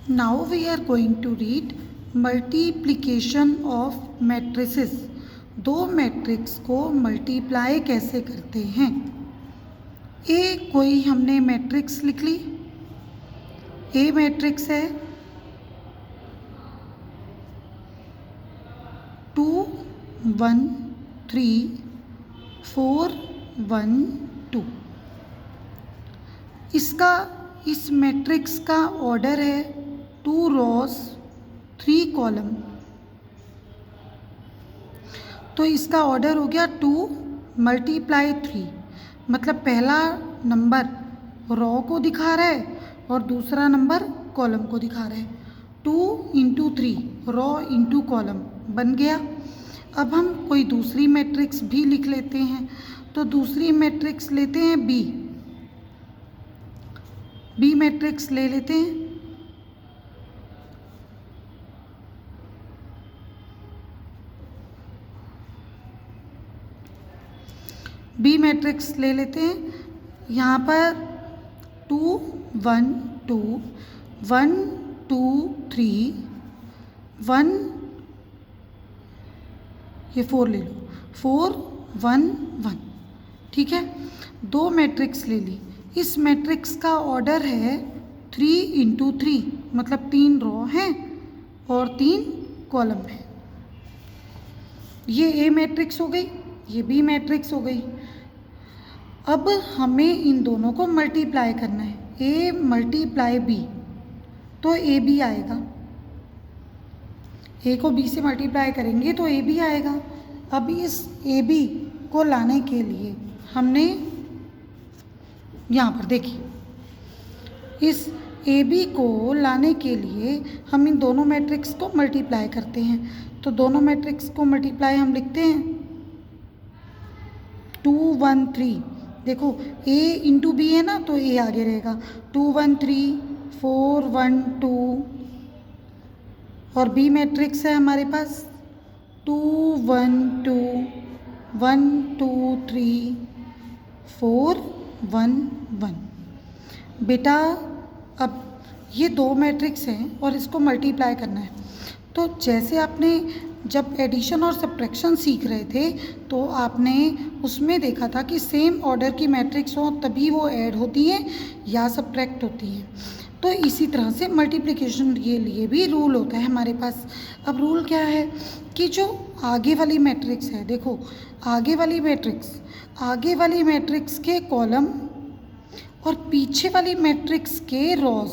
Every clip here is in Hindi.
Now we are going to read multiplication of matrices. दो मैट्रिक्स को मल्टीप्लाई कैसे करते हैं। ए कोई हमने मैट्रिक्स लिख ली। ए मैट्रिक्स है 2 1 3 4 1 2। इस मैट्रिक्स का ऑर्डर है 2 रोज 3 कॉलम। तो इसका ऑर्डर हो गया 2 × 3, मतलब पहला नंबर रो को दिखा रहा है और दूसरा नंबर कॉलम को दिखा रहा है। 2 × 3 रो × कॉलम बन गया। अब हम कोई दूसरी मैट्रिक्स भी लिख लेते हैं। तो दूसरी मैट्रिक्स लेते हैं बी मैट्रिक्स ले लेते हैं। बी मैट्रिक्स ले लेते हैं। यहाँ पर 2 1 2 1 2 3 1, ये 4 ले लो, 4 1 1। ठीक है, दो मैट्रिक्स ले ली। इस मैट्रिक्स का ऑर्डर है 3 × 3, मतलब 3 रो हैं और 3 कॉलम हैं। ये ए मैट्रिक्स हो गई, ये बी मैट्रिक्स हो गई। अब हमें इन दोनों को मल्टीप्लाई करना है। ए × बी, तो ए बी आएगा। ए को बी से मल्टीप्लाई करेंगे तो ए बी आएगा। अब इस ए बी को लाने के लिए हमने यहाँ पर देखिए, इस ए बी को लाने के लिए हम इन दोनों मैट्रिक्स को मल्टीप्लाई करते हैं। तो दोनों मैट्रिक्स को मल्टीप्लाई हम लिखते हैं 2 1 3। देखो ए × बी है ना, तो ए आगे रहेगा। 2 1 3 4 1 2। और बी मैट्रिक्स है हमारे पास 2 1 2 1 2 3 4 1 1। बेटा अब ये दो मैट्रिक्स हैं और इसको मल्टीप्लाई करना है। तो जैसे आपने जब एडिशन और सब्ट्रैक्शन सीख रहे थे तो आपने उसमें देखा था कि सेम ऑर्डर की मैट्रिक्स हो तभी वो ऐड होती हैं या सब्ट्रैक्ट होती हैं। तो इसी तरह से मल्टीप्लिकेशन के लिए भी रूल होता है हमारे पास। अब रूल क्या है कि जो आगे वाली मैट्रिक्स है, देखो आगे वाली मैट्रिक्स के कॉलम और पीछे वाली मैट्रिक्स के रोज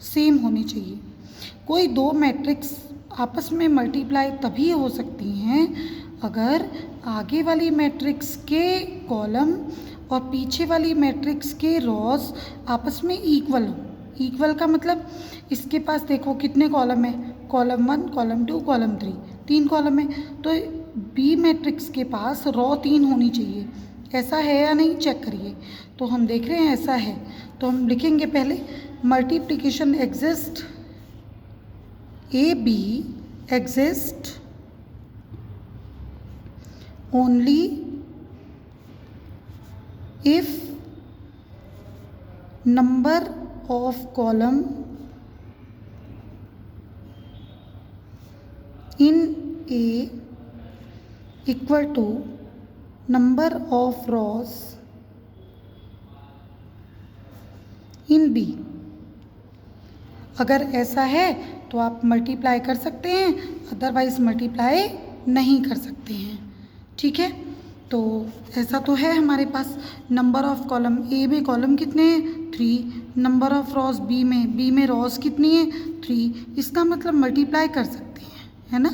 सेम होनी चाहिए। कोई दो मैट्रिक्स आपस में मल्टीप्लाई तभी हो सकती हैं अगर आगे वाली मैट्रिक्स के कॉलम और पीछे वाली मैट्रिक्स के रोज आपस में इक्वल हो। इक्वल का मतलब इसके पास देखो कितने कॉलम है, कॉलम 1 कॉलम 2 कॉलम 3, 3 कॉलम है। तो बी मैट्रिक्स के पास रो 3 होनी चाहिए। ऐसा है या नहीं चेक करिए। तो हम देख रहे हैं ऐसा है, तो हम लिखेंगे पहले multiplication exist, A be exist only if number of column in A equal to number of rows in B। अगर ऐसा है तो आप मल्टीप्लाई कर सकते हैं, अदरवाइज मल्टीप्लाई नहीं कर सकते हैं। ठीक है, तो ऐसा तो है हमारे पास। नंबर ऑफ कॉलम ए में कॉलम कितने हैं 3, नंबर ऑफ रोज बी में रोज कितनी है 3। इसका मतलब मल्टीप्लाई कर सकते हैं, है ना।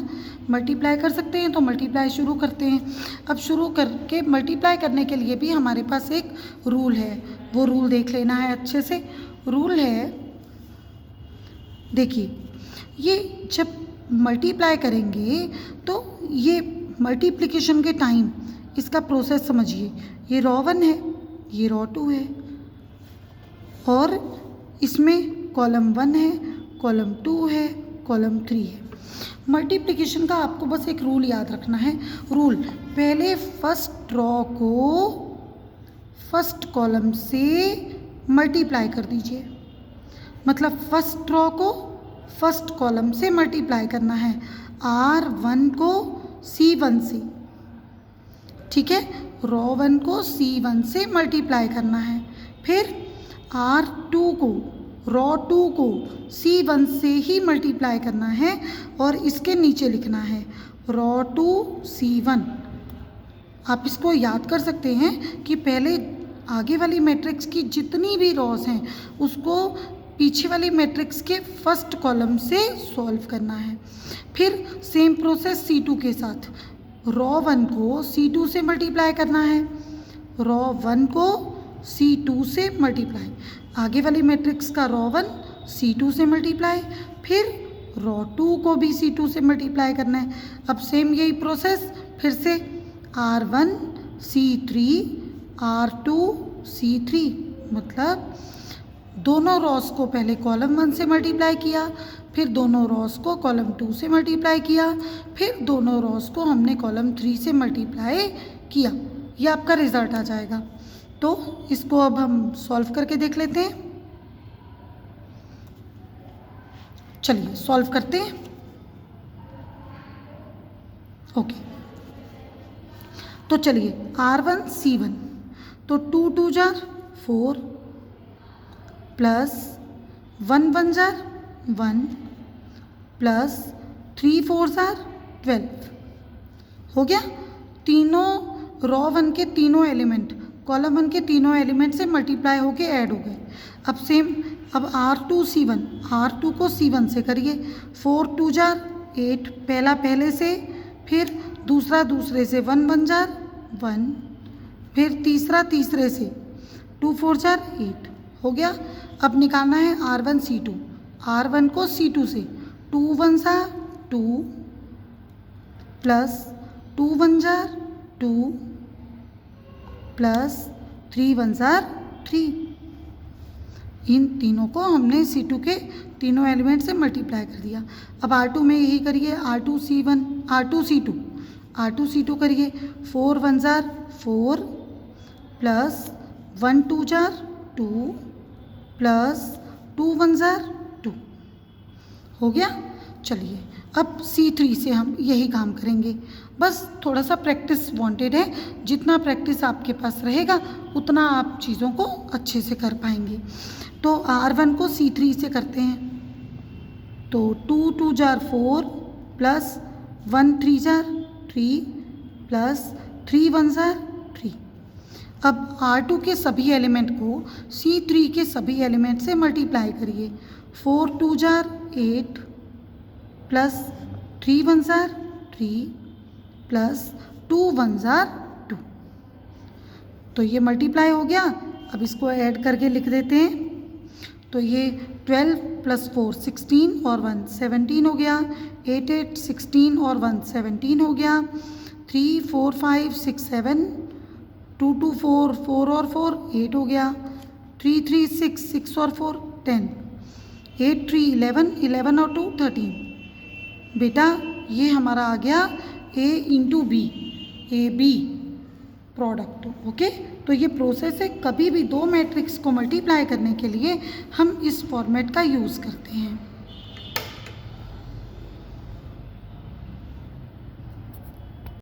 मल्टीप्लाई कर सकते हैं तो मल्टीप्लाई शुरू करते हैं। अब शुरू करके मल्टीप्लाई करने के लिए भी हमारे पास एक रूल है, वो रूल देख लेना है अच्छे से। रूल है, देखिए ये जब मल्टीप्लाई करेंगे तो ये मल्टीप्लिकेशन के टाइम इसका प्रोसेस समझिए। ये रो 1 है, ये रो 2 है और इसमें कॉलम 1 है, कॉलम 2 है, कॉलम 3 है। मल्टीप्लिकेशन का आपको बस एक रूल याद रखना है। रूल, पहले फर्स्ट रो को फर्स्ट कॉलम से मल्टीप्लाई कर दीजिए। मतलब फर्स्ट रो को फर्स्ट कॉलम से मल्टीप्लाई करना है, R1 को C1 से, ठीक है। रो 1 को C1 से मल्टीप्लाई करना है, फिर R2 को, रो 2 को C1 से ही मल्टीप्लाई करना है और इसके नीचे लिखना है रो 2 C1। आप इसको याद कर सकते हैं कि पहले आगे वाली मैट्रिक्स की जितनी भी रोज हैं उसको पीछे वाली मैट्रिक्स के फर्स्ट कॉलम से सॉल्व करना है। फिर सेम प्रोसेस C2 के साथ, रो 1 को C2 से मल्टीप्लाई करना है, रो 1 को C2 से मल्टीप्लाई, आगे वाली मैट्रिक्स का रो 1 C2 से मल्टीप्लाई, फिर रो 2 को भी C2 से मल्टीप्लाई करना है। अब सेम यही प्रोसेस फिर से R1 C3 R2 C3, मतलब दोनों रॉस को पहले कॉलम 1 से मल्टीप्लाई किया, फिर दोनों रॉस को कॉलम 2 से मल्टीप्लाई किया, फिर दोनों रॉस को हमने कॉलम 3 से मल्टीप्लाई किया। ये आपका रिजल्ट आ जाएगा। तो इसको अब हम सॉल्व करके देख लेते हैं। चलिए सॉल्व करते हैं। ओके, तो चलिए R1 C1, तो 2 2 jar 4 plus 1 1 jar 1 plus 3 4 jar 12 हो गया। तीनों रो 1 के तीनों एलिमेंट कॉलम 1 के तीनों एलिमेंट से मल्टीप्लाई होके ऐड हो गए। अब सेम, अब R2 C1, R2 को C1 से करिए, 4 2 जार 8, पहला पहले से, फिर दूसरा दूसरे से, 1 1 जार 1, फिर तीसरा तीसरे से, 2 4 जार 8 हो गया। अब निकालना है R1 C2, R1 को C2 से, 2 1 jar 2 plus 2 1 jar 2 plus 3 1 jar 3। इन तीनों को हमने C2 के तीनों एलिमेंट से मल्टीप्लाई कर दिया। अब R2 में यही करिए, R2 C1 R2 C2, R2 C2 करिए, 4 1 jar 4 plus 1 2 jar 2 plus 2 1 jar 2 हो गया। चलिए अब C3 से हम यही काम करेंगे, बस थोड़ा सा प्रैक्टिस वांटेड है। जितना प्रैक्टिस आपके पास रहेगा उतना आप चीज़ों को अच्छे से कर पाएंगे। तो R1 को C3 से करते हैं, तो 2 2 jar 4 plus 1 3 jar 3 plus 3 1 jar 3। अब R2 के सभी एलिमेंट को C3 के सभी एलिमेंट से मल्टीप्लाई करिए, 4 2 jar 8 plus 3 1 jar 3 plus 2 1 jar 2। तो ये मल्टीप्लाई हो गया। अब इसको ऐड करके लिख देते हैं, तो ये 12 प्लस 4 16 और 1 17 हो गया, 8 8 16 और 1 17 हो गया, 3 4 5 6 7 2 2 4 4 और 4 8 हो गया, 3 3 6 6 और 4 10, 8 3 11 11 और 2 13। बेटा ये हमारा आ गया A into B, A B product. Okay, तो ये प्रोसेस है, कभी भी दो मैट्रिक्स को मल्टीप्लाई करने के लिए हम इस फॉर्मेट का यूज़ करते हैं।